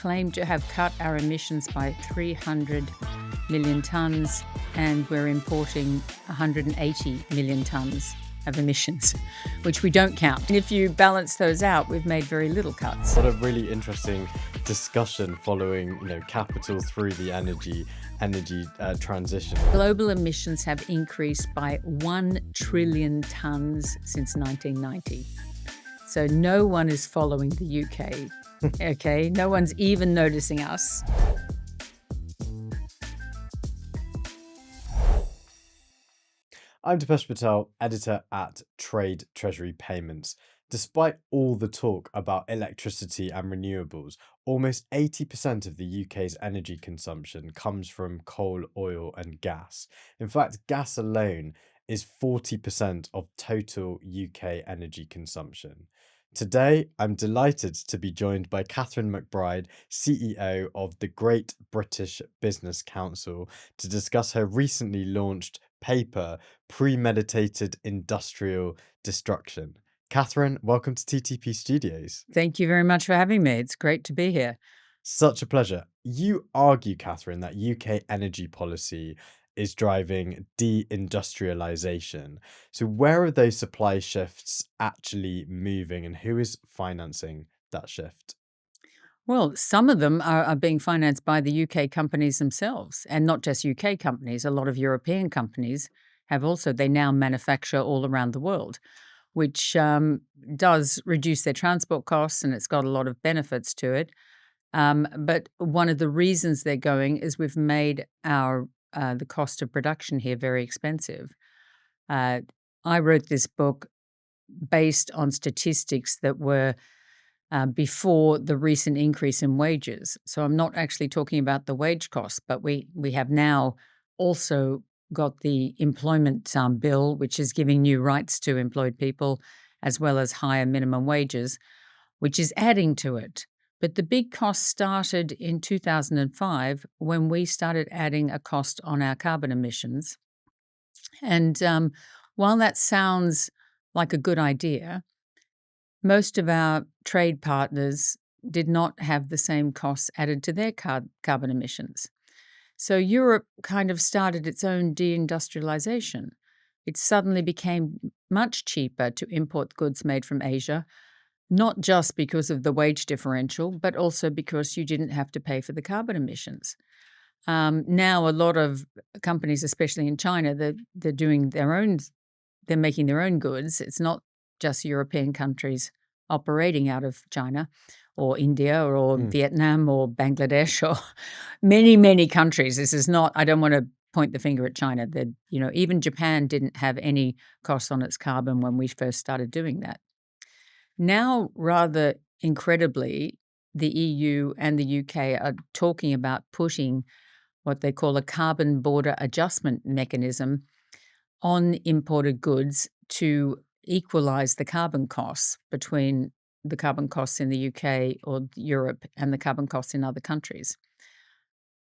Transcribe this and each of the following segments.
claim to have cut our emissions by 300 million tonnes, and we're importing 180 million tonnes of emissions, which we don't count. And if you balance those out, we've made very little cuts. What a really interesting discussion following, capital through the energy transition. Global emissions have increased by 1 trillion tonnes since 1990. So no one is following the UK, okay? No one's even noticing us. I'm Dipesh Patel, editor at Trade Treasury Payments. Despite all the talk about electricity and renewables, almost 80% of the UK's energy consumption comes from coal, oil, and gas. In fact, gas alone is 40% of total UK energy consumption. Today, I'm delighted to be joined by Catherine McBride, CEO of the Great British Business Council, to discuss her recently launched paper, Premeditated Industrial Destruction. Catherine, welcome to TTP Studios. Thank you very much for having me. It's great to be here. Such a pleasure. You argue, Catherine, that UK energy policy is driving deindustrialization. So where are those supply shifts actually moving, and who is financing that shift? Well, some of them are being financed by the UK companies themselves, and not just UK companies. A lot of European companies have also, they now manufacture all around the world, which does reduce their transport costs, and it's got a lot of benefits to it. But one of the reasons they're going is we've made the cost of production here very expensive. I wrote this book based on statistics that were before the recent increase in wages. So I'm not actually talking about the wage costs, but we have now also got the employment bill, which is giving new rights to employed people, as well as higher minimum wages, which is adding to it. But the big cost started in 2005 when we started adding a cost on our carbon emissions. And while that sounds like a good idea, most of our trade partners did not have the same costs added to their carbon emissions. So Europe kind of started its own deindustrialization. It suddenly became much cheaper to import goods made from Asia, not just because of the wage differential, but also because you didn't have to pay for the carbon emissions. Now, a lot of companies, especially in China, they're doing they're making their own goods. It's not just European countries operating out of China or India or Vietnam or Bangladesh or many, many countries. This is not, I don't want to point the finger at China. Even Japan didn't have any costs on its carbon when we first started doing that. Now, rather incredibly, the EU and the UK are talking about putting what they call a carbon border adjustment mechanism on imported goods to equalize the carbon costs between the carbon costs in the UK or Europe and the carbon costs in other countries.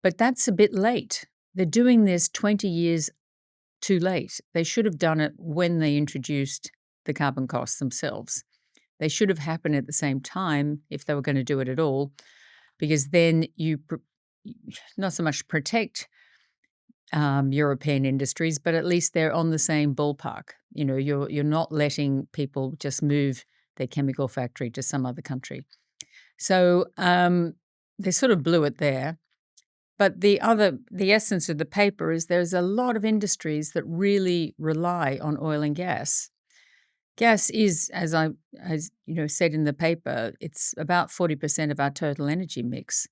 But that's a bit late. They're doing this 20 years too late. They should have done it when they introduced the carbon costs themselves. They should have happened at the same time if they were going to do it at all, because then you not so much protect European industries, but at least they're on the same ballpark. You're not letting people just move their chemical factory to some other country. So they sort of blew it there. But the essence of the paper is there's a lot of industries that really rely on oil and gas. Gas is, as said in the paper, it's about 40% of our total energy mix,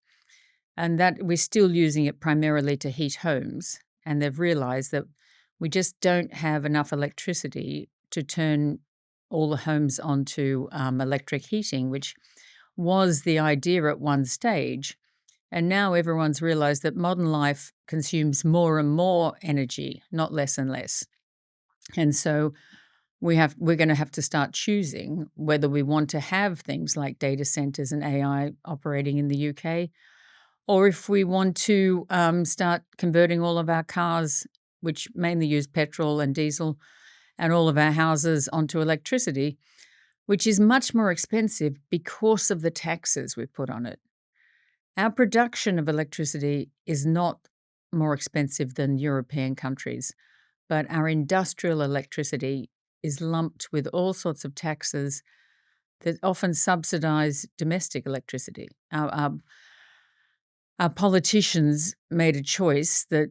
and that we're still using it primarily to heat homes. And they've realized that we just don't have enough electricity to turn all the homes onto electric heating, which was the idea at one stage. And now everyone's realized that modern life consumes more and more energy, not less and less. And so we're going to have to start choosing whether we want to have things like data centers and AI operating in the UK, or if we want to start converting all of our cars, which mainly use petrol and diesel, and all of our houses onto electricity, which is much more expensive because of the taxes we put on it. Our production of electricity is not more expensive than European countries, but our industrial electricity is lumped with all sorts of taxes that often subsidize domestic electricity. Our politicians made a choice that,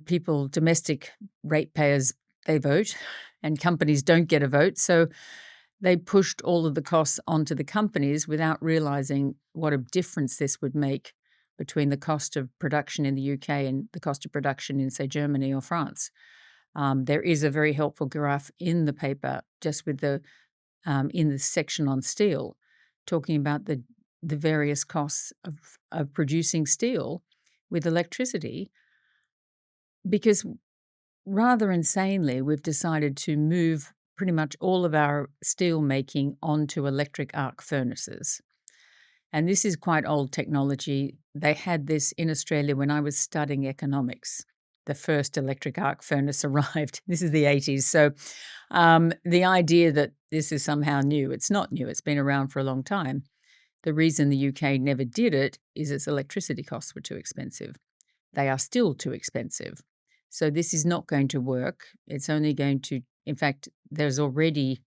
people, domestic ratepayers, they vote, and companies don't get a vote. So they pushed all of the costs onto the companies without realizing what a difference this would make between the cost of production in the UK and the cost of production in, say, Germany or France. There is a very helpful graph in the paper, just with in the section on steel, talking about the various costs of producing steel with electricity, because rather insanely, we've decided to move pretty much all of our steel making onto electric arc furnaces. And this is quite old technology. They had this in Australia when I was studying economics. The first electric arc furnace arrived. This is the 80s. So the idea that this is somehow new, it's not new. It's been around for a long time. The reason the UK never did it is its electricity costs were too expensive. They are still too expensive. So this is not going to work. It's only going to, in fact, there's already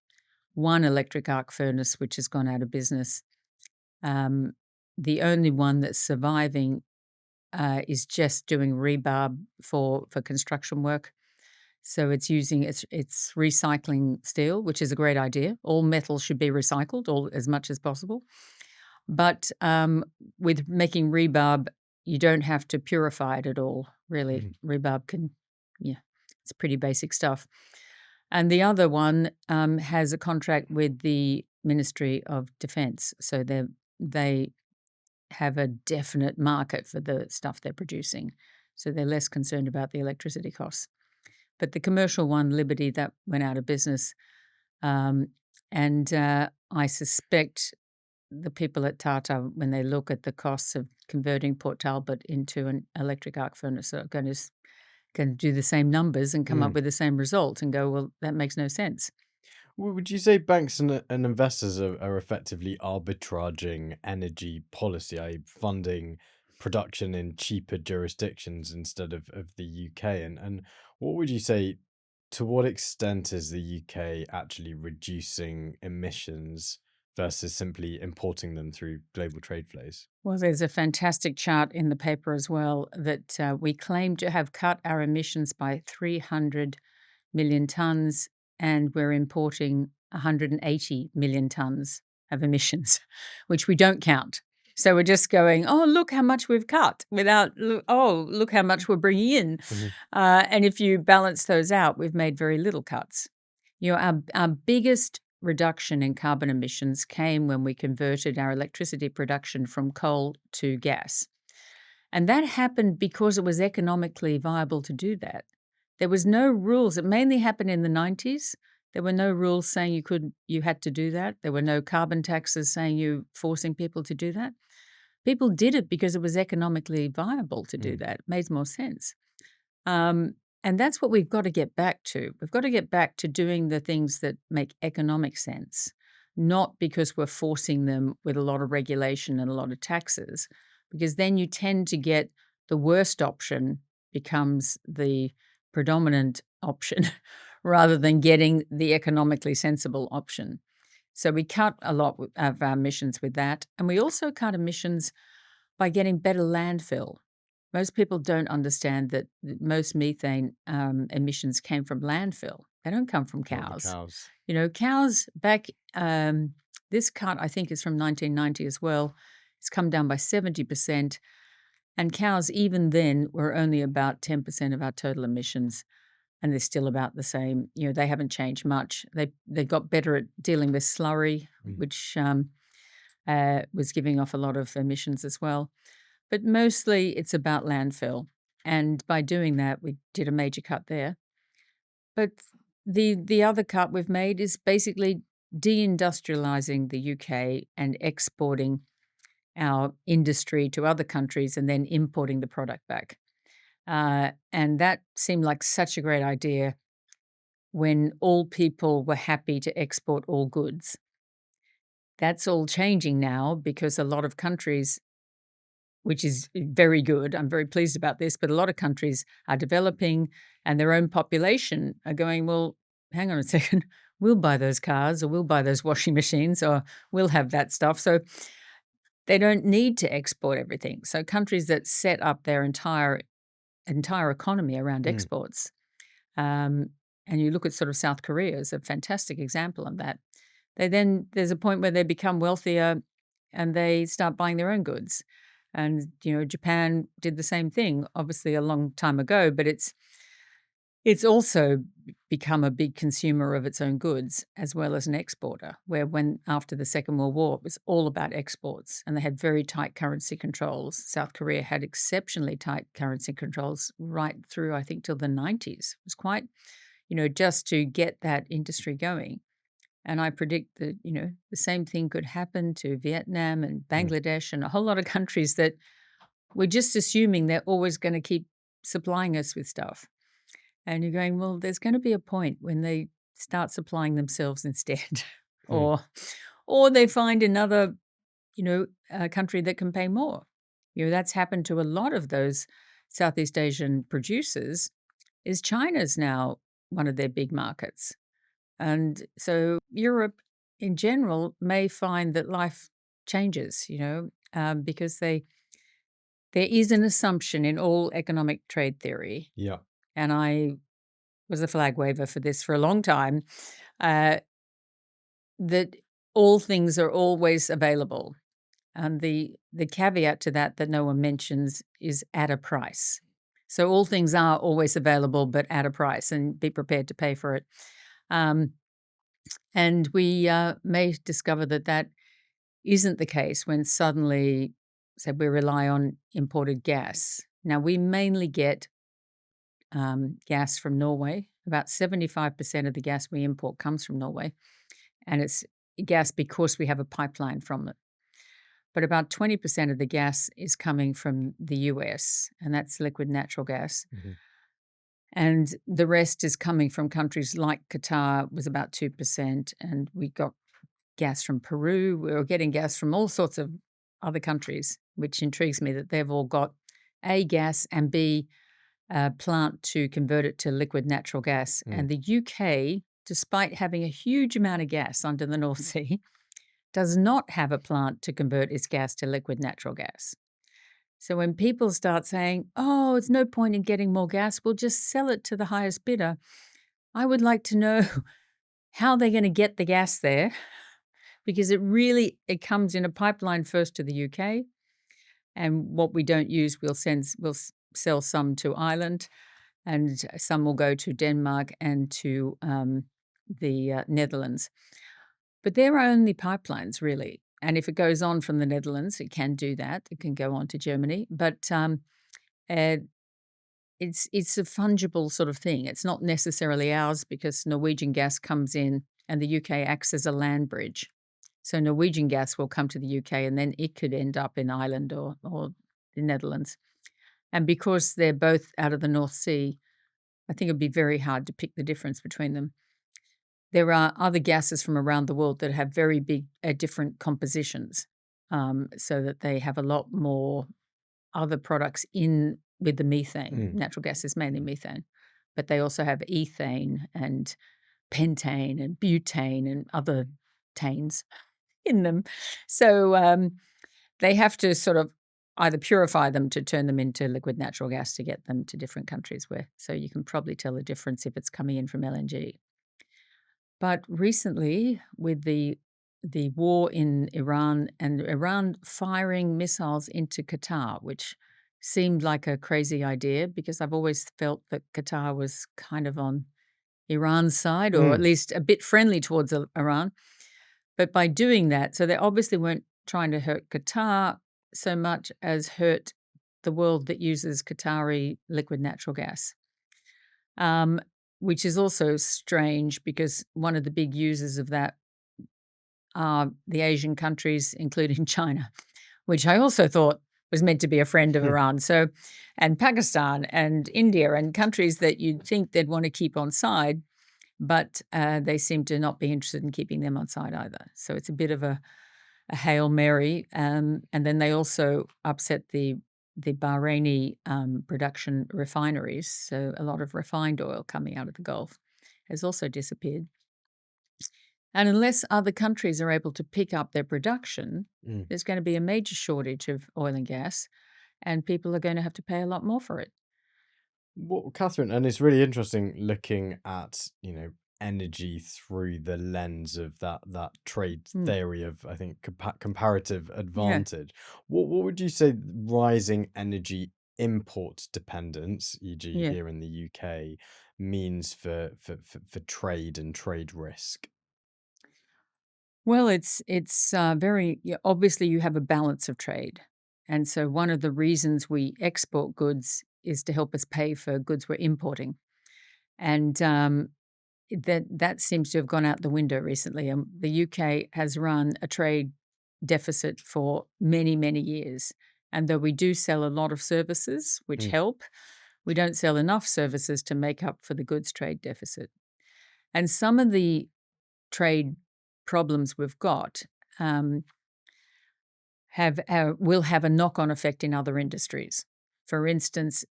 one electric arc furnace which has gone out of business. The only one that's surviving is just doing rebarb for construction work. So it's recycling steel, which is a great idea. All metal should be recycled, all as much as possible. But with making rebarb, you don't have to purify it at all, really. Rebarb it's pretty basic stuff. And the other one has a contract with the Ministry of Defence. So they have a definite market for the stuff they're producing. So they're less concerned about the electricity costs. But the commercial one, Liberty, that went out of business. And I suspect the people at Tata, when they look at the costs of converting Port Talbot into an electric arc furnace, are going to do the same numbers and come up with the same result and go, well, that makes no sense. Would you say banks and investors are effectively arbitraging energy policy, i.e., funding production in cheaper jurisdictions instead of the UK? And what would you say, to what extent is the UK actually reducing emissions versus simply importing them through global trade flows? Well, there's a fantastic chart in the paper as well that we claim to have cut our emissions by 300 million tonnes, and we're importing 180 million tonnes of emissions, which we don't count. So we're just going, oh, look how much we've cut without, look how much we're bringing in. And if you balance those out, we've made very little cuts. Our biggest reduction in carbon emissions came when we converted our electricity production from coal to gas. And that happened because it was economically viable to do that. There was no rules. It mainly happened in the 90s. There were no rules saying you had to do that. There were no carbon taxes saying you forcing people to do that. People did it because it was economically viable to do that. It made more sense. And that's what we've got to get back to. We've got to get back to doing the things that make economic sense, not because we're forcing them with a lot of regulation and a lot of taxes, because then you tend to get the worst option becomes the predominant option rather than getting the economically sensible option. So we cut a lot of our emissions with that. And we also cut emissions by getting better landfill. Most people don't understand that most methane emissions came from landfill. They don't come from Not the cows. cows. Cows back, this cut I think is from 1990 as well. It's come down by 70%. And cows even then were only about 10% of our total emissions. And they're still about the same. They haven't changed much. They got better at dealing with slurry, which was giving off a lot of emissions as well. But mostly it's about landfill. And by doing that, we did a major cut there. But the other cut we've made is basically deindustrializing the UK and exporting our industry to other countries and then importing the product back. And that seemed like such a great idea when all people were happy to export all goods. That's all changing now because a lot of countries which is very good. I'm very pleased about this, but a lot of countries are developing and their own population are going, well, hang on a second, we'll buy those cars or we'll buy those washing machines or we'll have that stuff. So they don't need to export everything. So countries that set up their entire economy around Mm. exports, and you look at sort of South Korea as a fantastic example of that. There's a point where they become wealthier and they start buying their own goods. And, Japan did the same thing, obviously a long time ago, but it's also become a big consumer of its own goods as well as an exporter, where when after the Second World War, it was all about exports and they had very tight currency controls. South Korea had exceptionally tight currency controls right through, I think, till the 90s. It was quite, just to get that industry going. And I predict that, the same thing could happen to Vietnam and Mm. Bangladesh and a whole lot of countries that we're just assuming they're always going to keep supplying us with stuff. And you're going, well, there's going to be a point when they start supplying themselves instead, Mm. or they find another, country that can pay more. That's happened to a lot of those Southeast Asian producers. Is China's now one of their big markets, and so Europe in general may find that life changes, because there is an assumption in all economic trade theory, Yeah. and I was a flag waver for this for a long time, uh, that all things are always available. And the caveat to that no one mentions is at a price. So all things are always available, but at a price, and be prepared to pay for it. Um, and we may discover that isn't the case when suddenly, say, we rely on imported gas. Now, we mainly get gas from Norway. About 75% of the gas we import comes from Norway, and it's gas because we have a pipeline from it. But about 20% of the gas is coming from the US, and that's liquid natural gas. Mhm. And the rest is coming from countries like Qatar, was about 2%, and we got gas from Peru. We were getting gas from all sorts of other countries, which intrigues me that they've all got A, gas, and B, a plant to convert it to liquid natural gas. Mm. And the UK, despite having a huge amount of gas under the North Sea, does not have a plant to convert its gas to liquid natural gas. So when people start saying, oh, it's no point in getting more gas, we'll just sell it to the highest bidder, I would like to know how they're going to get the gas there, because it comes in a pipeline first to the UK, and what we don't use, we'll sell some to Ireland, and some will go to Denmark and to the Netherlands. But they're only pipelines, really. And if it goes on from the Netherlands, it can do that. It can go on to Germany. But uh, it's a fungible sort of thing. It's not necessarily ours because Norwegian gas comes in and the UK acts as a land bridge. So Norwegian gas will come to the UK and then it could end up in Ireland or the Netherlands. And because they're both out of the North Sea, I think it'd be very hard to pick the difference between them. There are other gases from around the world that have very big, different compositions, so that they have a lot more other products in with the methane. Mm. Natural gas is mainly methane, but they also have ethane and pentane and butane and other tanes in them. So they have to sort of either purify them to turn them into liquid natural gas to get them to different countries so you can probably tell the difference if it's coming in from LNG. But recently, with the war in Iran and Iran firing missiles into Qatar, which seemed like a crazy idea because I've always felt that Qatar was kind of on Iran's side, or at Mm. least a bit friendly towards Iran. But by doing that, so they obviously weren't trying to hurt Qatar so much as hurt the world that uses Qatari liquid natural gas. Um, which is also strange because one of the big users of that are the Asian countries, including China, which I also thought was meant to be a friend of Hmm. Iran. So, and Pakistan and India and countries that you'd think they'd want to keep on side, but they seem to not be interested in keeping them on side either. So it's a bit of a a Hail Mary, and then they also upset the Bahraini production refineries. So a lot of refined oil coming out of the Gulf has also disappeared. And unless other countries are able to pick up their production, Mm. there's going to be a major shortage of oil and gas, and people are going to have to pay a lot more for it. Well, Catherine, and it's really interesting looking at, energy through the lens of that trade Mm, theory of, I think, comparative yeah. advantage. What would you say rising energy import dependence, e.g., Yeah. here in the UK, means for trade and trade risk? Well, it's very obviously you have a balance of trade, and so one of the reasons we export goods is to help us pay for goods we're importing, and that seems to have gone out the window recently. The UK has run a trade deficit for many many years, and though we do sell a lot of services which Mm, help, we don't sell enough services to make up for the goods trade deficit, and some of the trade problems we've got. Um, have will have a knock-on effect in other industries. For instance,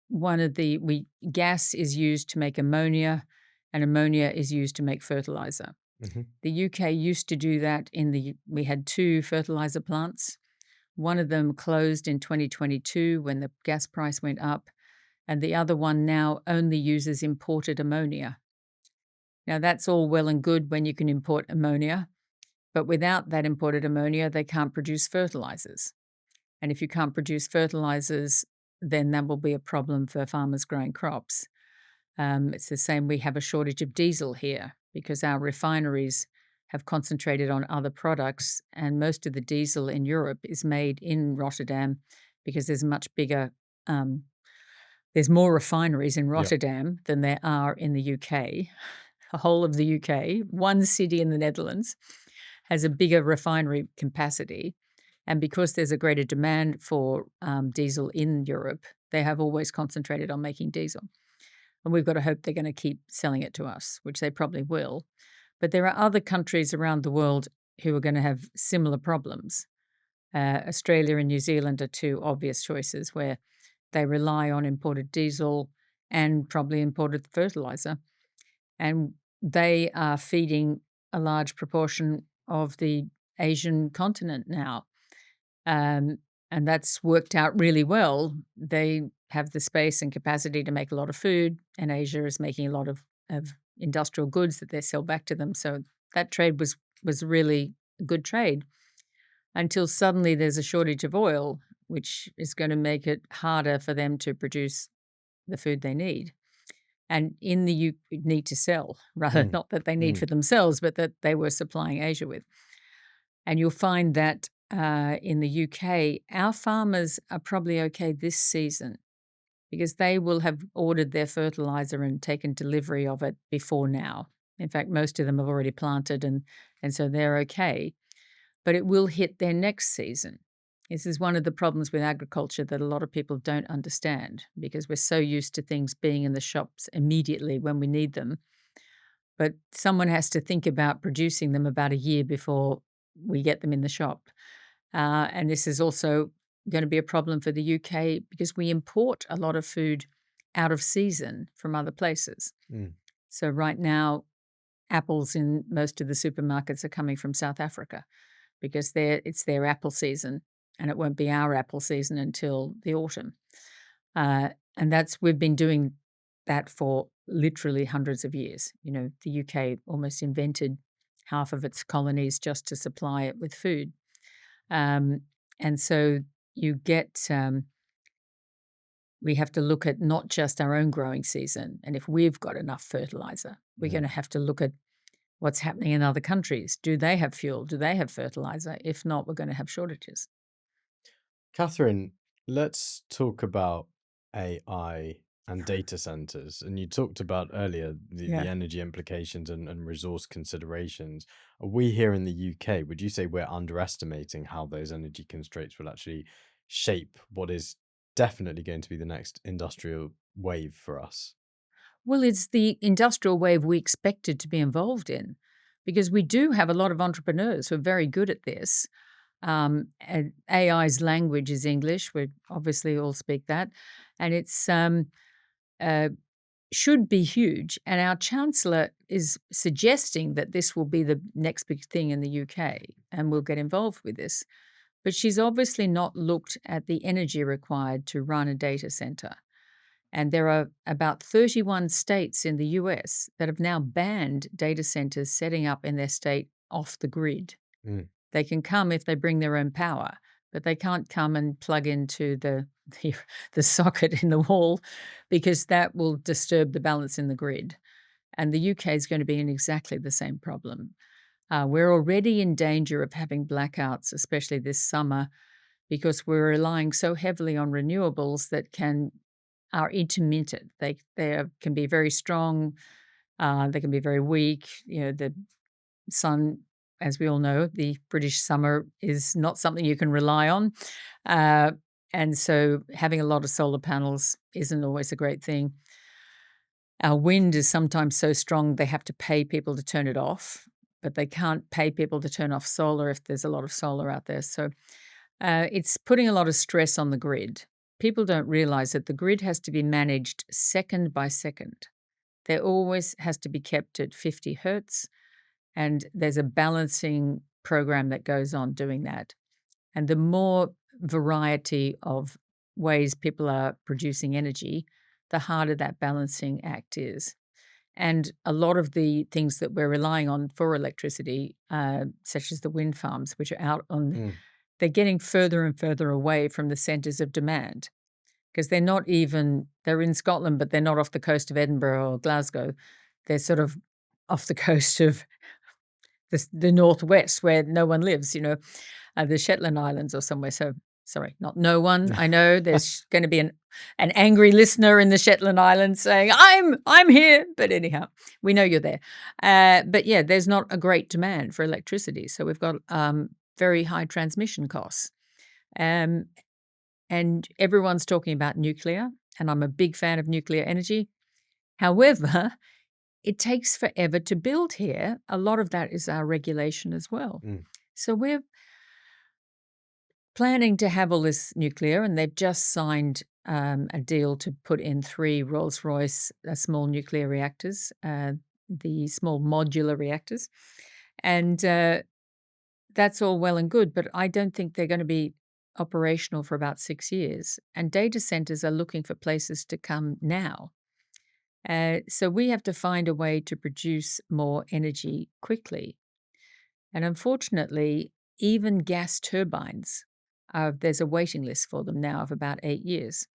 one of the we gas is used to make ammonia, and ammonia is used to make fertilizer. mhm, The UK used to do that we had two fertilizer plants. One of them closed in 2022 when the gas price went up, and the other one now only uses imported ammonia. Now that's all well and good when you can import ammonia, but without that imported ammonia, they can't produce fertilizers. And if you can't produce fertilizers, then that will be a problem for farmers growing crops. It's the same, we have a shortage of diesel here because our refineries have concentrated on other products, and most of the diesel in Europe is made in Rotterdam because um, there's more refineries in yeah. Rotterdam than there are in the UK. The whole of the UK, one city in the Netherlands has a bigger refinery capacity. And because there's a greater demand for diesel in Europe, they have always concentrated on making diesel. And we've got to hope they're going to keep selling it to us, which they probably will. But there are other countries around the world who are going to have similar problems. Australia and New Zealand are two obvious choices where they rely on imported diesel and probably imported fertilizer. And they are feeding a large proportion of the Asian continent now. Um, and that's worked out really well. They have the space and capacity to make a lot of food, and Asia is making a lot of industrial goods that they sell back to them. So that trade was really a good trade until suddenly there's a shortage of oil, which is going to make it harder for them to produce the food they need. And in the need to sell, rather Mm, not that they need mm, for themselves, but that they were supplying Asia with. And you'll find that in the UK, our farmers are probably okay this season because they will have ordered their fertilizer and taken delivery of it before now. In fact, most of them have already planted and so they're okay. But it will hit their next season. This is one of the problems with agriculture that a lot of people don't understand because we're so used to things being in the shops immediately when we need them. But someone has to think about producing them about a year before we get them in the shop. And this is also going to be a problem for the UK because we import a lot of food out of season from other places. mm. So, right now, apples in most of the supermarkets are coming from South Africa because it's their apple season and it won't be our apple season until the autumn. And we've been doing that for literally hundreds of years. The UK almost invented half of its colonies just to supply it with food. Um, and so you get, we have to look at not just our own growing season. And if we've got enough fertilizer, we're going Mm. to have to look at what's happening in other countries. Do they have fuel? Do they have fertilizer? If not, we're going to have shortages. Catherine, let's talk about AI and data centers. And you talked about earlier the Yeah. energy implications and resource considerations. Are we here in the UK, would you say we're underestimating how those energy constraints will actually shape what is definitely going to be the next industrial wave for us? Well, it's the industrial wave we expected to be involved in. because we do have a lot of entrepreneurs who are very good at this. And AI's language is English. We obviously all speak that. And it's uh, should be huge. And our chancellor is suggesting that this will be the next big thing in the UK and we'll get involved with this. But she's obviously not looked at the energy required to run a data center. And there are about 31 states in the US that have now banned data centers setting up in their state off the grid. Mm. They can come if they bring their own power, but they can't come and plug into the socket in the wall because that will disturb the balance in the grid. And the UK is going to be in exactly the same problem. We're already in danger of having blackouts, especially this summer, because we're relying so heavily on renewables that are intermittent. Can be very strong, they can be very weak. The sun, as we all know, the British summer is not something you can rely on. And so having a lot of solar panels isn't always a great thing. Our wind is sometimes so strong they have to pay people to turn it off, but they can't pay people to turn off solar if there's a lot of solar out there. So it's putting a lot of stress on the grid. People don't realize that the grid has to be managed second by second. There always has to be kept at 50 hertz, and there's a balancing program that goes on doing that. And the more variety of ways people are producing energy, the harder that balancing act is. And a lot of the things that we're relying on for electricity, such as the wind farms, which are out on, Mm. they're getting further and further away from the centres of demand because they're in Scotland, but they're not off the coast of Edinburgh or Glasgow. They're sort of off the coast of the northwest where no one lives, the Shetland Islands or somewhere. So, sorry, not no one. I know there's going to be an angry listener in the Shetland Islands saying, I'm here. But anyhow, we know you're there. But yeah, there's not a great demand for electricity. So we've got very high transmission costs. And everyone's talking about nuclear, and I'm a big fan of nuclear energy. However, it takes forever to build here. A lot of that is our regulation as well. Mm. So we're planning to have all this nuclear, and they've just signed a deal to put in 3 Rolls-Royce small nuclear reactors, the small modular reactors. And that's all well and good, but I don't think they're going to be operational for about 6 years. And data centers are looking for places to come now. So we have to find a way to produce more energy quickly. And unfortunately, even gas turbines, there's a waiting list for them now of about 8 years.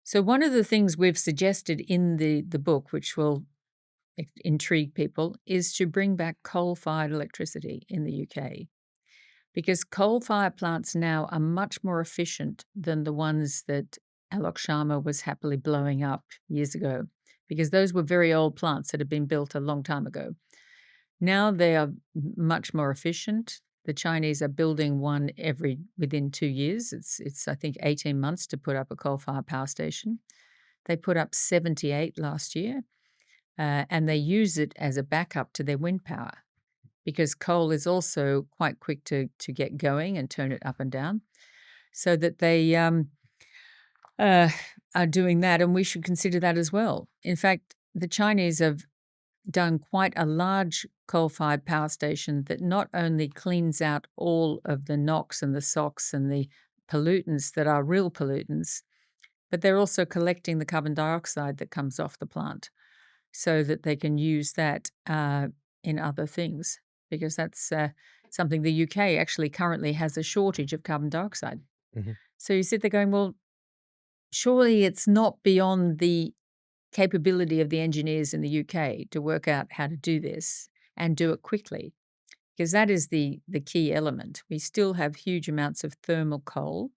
So one of the things we've suggested in the book, which will intrigue people, is to bring back coal-fired electricity in the UK. Because coal-fired plants now are much more efficient than the ones that Alok Sharma was happily blowing up years ago, because those were very old plants that had been built a long time ago. Now they are much more efficient. The Chinese are building one within 2 years. It's I think 18 months to put up a coal-fired power station. They put up 78 last year, and they use it as a backup to their wind power, because coal is also quite quick to get going and turn it up and down, so that they are doing that, and we should consider that as well. In fact, the Chinese have done quite a large coal-fired power station that not only cleans out all of the NOx and the SOx and the pollutants that are real pollutants, but they're also collecting the carbon dioxide that comes off the plant so that they can use that in other things, because that's something the UK actually currently has a shortage of carbon dioxide. Mhm. So you sit there going, well, surely it's not beyond the capability of the engineers in the UK to work out how to do this and do it quickly, because that is the key element. We still have huge amounts of thermal coal.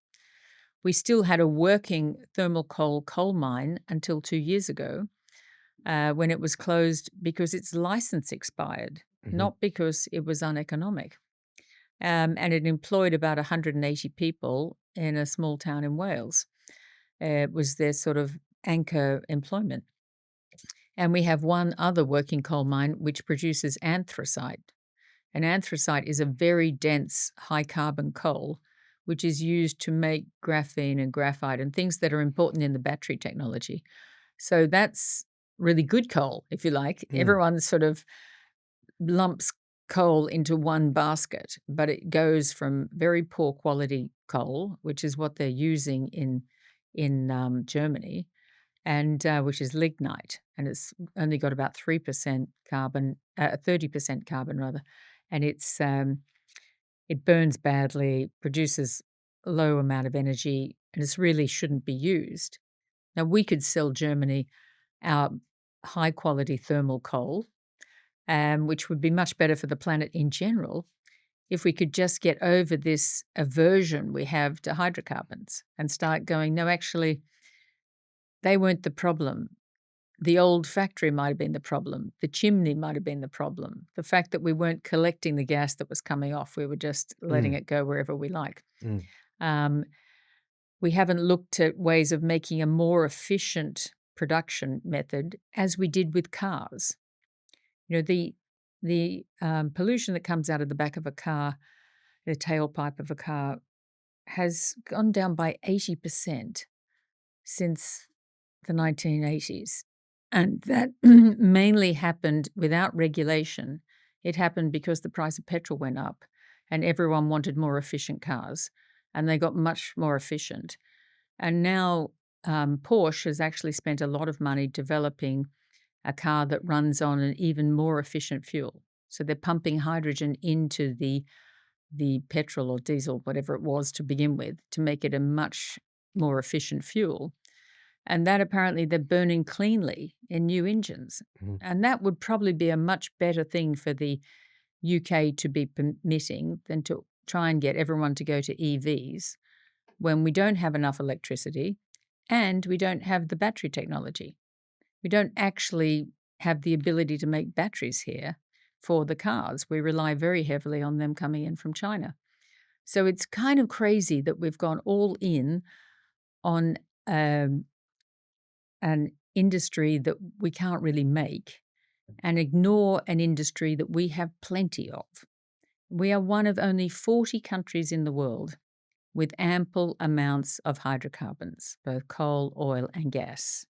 We still had a working thermal coal mine until 2 years ago, when it was closed because its license expired, Mhm. not because it was uneconomic. And it employed about 180 people in a small town in Wales. It was their sort of anchor employment. And we have one other working coal mine which produces anthracite. And anthracite is a very dense, high-carbon coal, which is used to make graphene and graphite and things that are important in the battery technology. So that's really good coal, if you like. Mm. Everyone sort of lumps coal into one basket, but it goes from very poor quality coal, which is what they're using in Germany, and which is lignite, and it's only got about 3% carbon, 30% carbon rather, and it burns badly, produces a low amount of energy, and it really shouldn't be used. Now we could sell Germany our high quality thermal coal, which would be much better for the planet in general if we could just get over this aversion we have to hydrocarbons and start going, no, actually, they weren't the problem. The old factory might have been the problem. The chimney might have been the problem. The fact that we weren't collecting the gas that was coming off, we were just letting Mm. it go wherever we like. Mm. Um, we haven't looked at ways of making a more efficient production method as we did with cars. You know, the pollution that comes out of the back of a car, the tailpipe of a car, has gone down by 80% since the 1980s. And that mainly happened without regulation. It happened because the price of petrol went up and everyone wanted more efficient cars, and they got much more efficient. And now Porsche has actually spent a lot of money developing a car that runs on an even more efficient fuel. So they're pumping hydrogen into the petrol or diesel, whatever it was to begin with, to make it a much more efficient fuel. And that apparently they're burning cleanly in new engines. Mhm. And that would probably be a much better thing for the UK to be permitting than to try and get everyone to go to EVs when we don't have enough electricity and we don't have the battery technology. We don't actually have the ability to make batteries here for the cars. We rely very heavily on them coming in from China. So it's kind of crazy that we've gone all in on an industry that we can't really make and ignore an industry that we have plenty of. We are one of only 40 countries in the world with ample amounts of hydrocarbons, both coal, oil, and gas.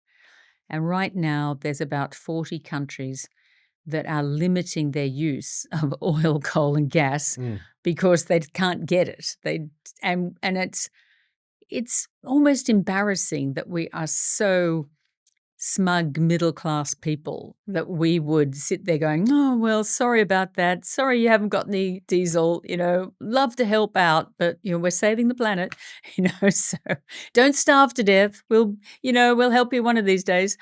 And right now, there's about 40 countries that are limiting their use of oil, coal, and gas Mm. because they can't get it. And it's almost embarrassing that we are so smug middle class people that we would sit there going, oh, well, sorry about that. Sorry you haven't got any diesel, love to help out, but, we're saving the planet, so don't starve to death. We'll help you one of these days.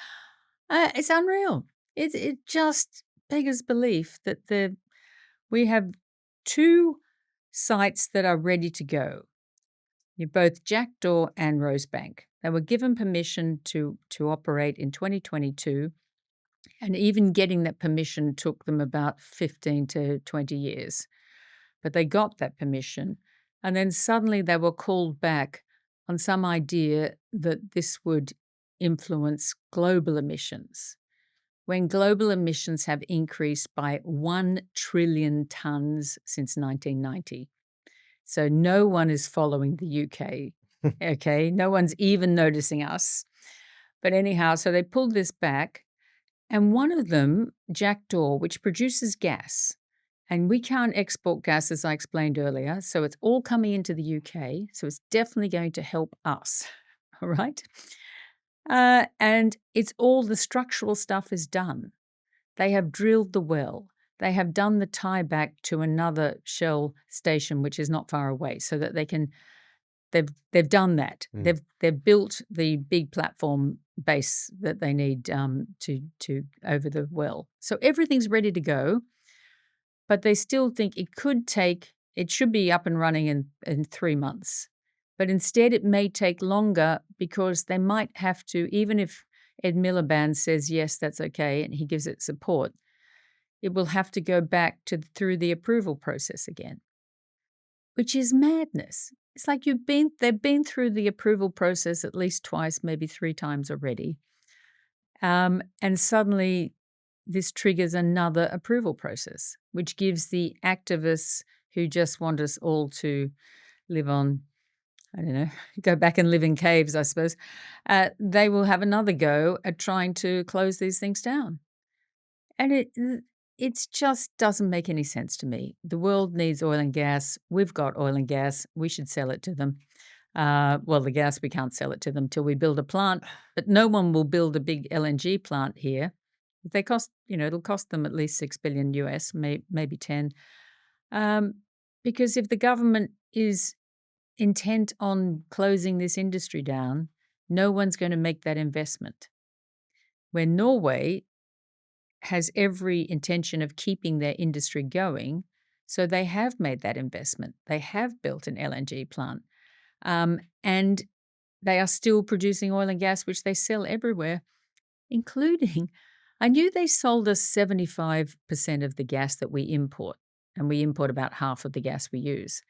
It's unreal. It just beggars belief that we have two sites that are ready to go. You're both Jackdaw and Rosebank. They were given permission to operate in 2022, and even getting that permission took them about 15 to 20 years. But they got that permission, and then suddenly they were called back on some idea that this would influence global emissions, when global emissions have increased by 1 trillion tonnes since 1990. So no one is following the UK, okay? No one's even noticing us. But anyhow, so they pulled this back, and one of them, Jackdaw, which produces gas, and we can't export gas, as I explained earlier, so it's all coming into the UK, so it's definitely going to help us, all right? And it's all the structural stuff is done. They have drilled the well. They have done the tie back to another Shell station, which is not far away, so that they can. They've done that. Mm. They've built the big platform base that they need to over the well. So everything's ready to go, but they still think it should be up and running in 3 months. But instead it may take longer because they might have to, even if Ed Miliband says, yes, that's okay, and he gives it support, it will have to go back through the approval process again, which is madness. It's like they've been through the approval process at least twice, maybe 3 times already. And suddenly this triggers another approval process, which gives the activists who just want us all to live on, I don't know, go back and live in caves, I suppose, they will have another go at trying to close these things down. And it just doesn't make any sense to me. The world needs oil and gas. We've got oil and gas. We should sell it to them. Well, the gas, we can't sell it to them till we build a plant, but no one will build a big LNG plant here. They cost, it'll cost them at least 6 billion US, maybe 10. Um, because if the government is intent on closing this industry down, no one's going to make that investment. Where Norway has every intention of keeping their industry going, so they have made that investment. They have built an LNG plant. And they are still producing oil and gas, which they sell everywhere, including, I knew they sold us 75% of the gas that we import, and we import about half of the gas we use.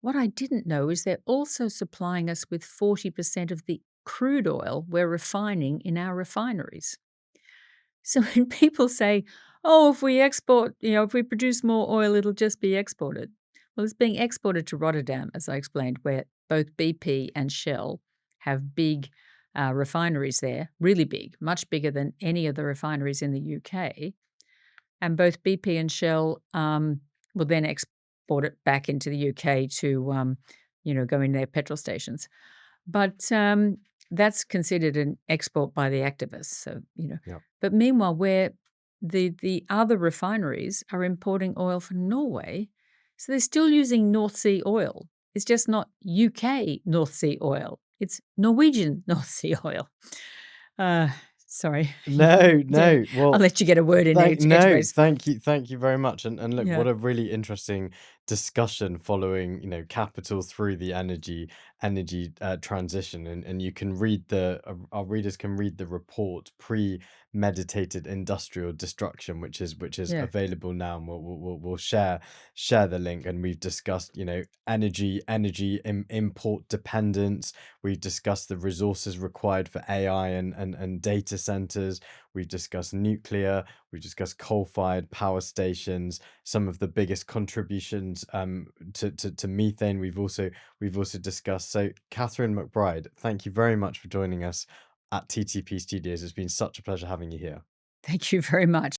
What I didn't know is they're also supplying us with 40% of the crude oil we're refining in our refineries. So when people say, oh, if we export, if we produce more oil, it'll just be exported. Well, it's being exported to Rotterdam, as I explained, where both BP and Shell have big refineries there, really big, much bigger than any of the refineries in the UK. And both BP and Shell will then export it back into the UK to, go in their petrol stations. But that's considered an export by the activists. So, Yeah. but meanwhile, where the other refineries are importing oil from Norway, so they're still using North Sea oil. It's just not UK North Sea oil. It's Norwegian North Sea oil. Uh, sorry. No, Yeah, no. I'll Well, let you get a word in edgeways. thank you very much. And look, Yeah, what a really interesting discussion following, capital through the energy transition. And you can read our readers can read the report Premeditated Industrial Destruction, which is yeah, available now, and we'll share the link. And we've discussed, energy import dependence. We've discussed the resources required for AI and data centers. We've discussed nuclear. We've discussed coal-fired power stations. Some of the biggest contributions to methane. We've also discussed. So, Catherine McBride, thank you very much for joining us at TTP Studios. It's been such a pleasure having you here. thank you very much.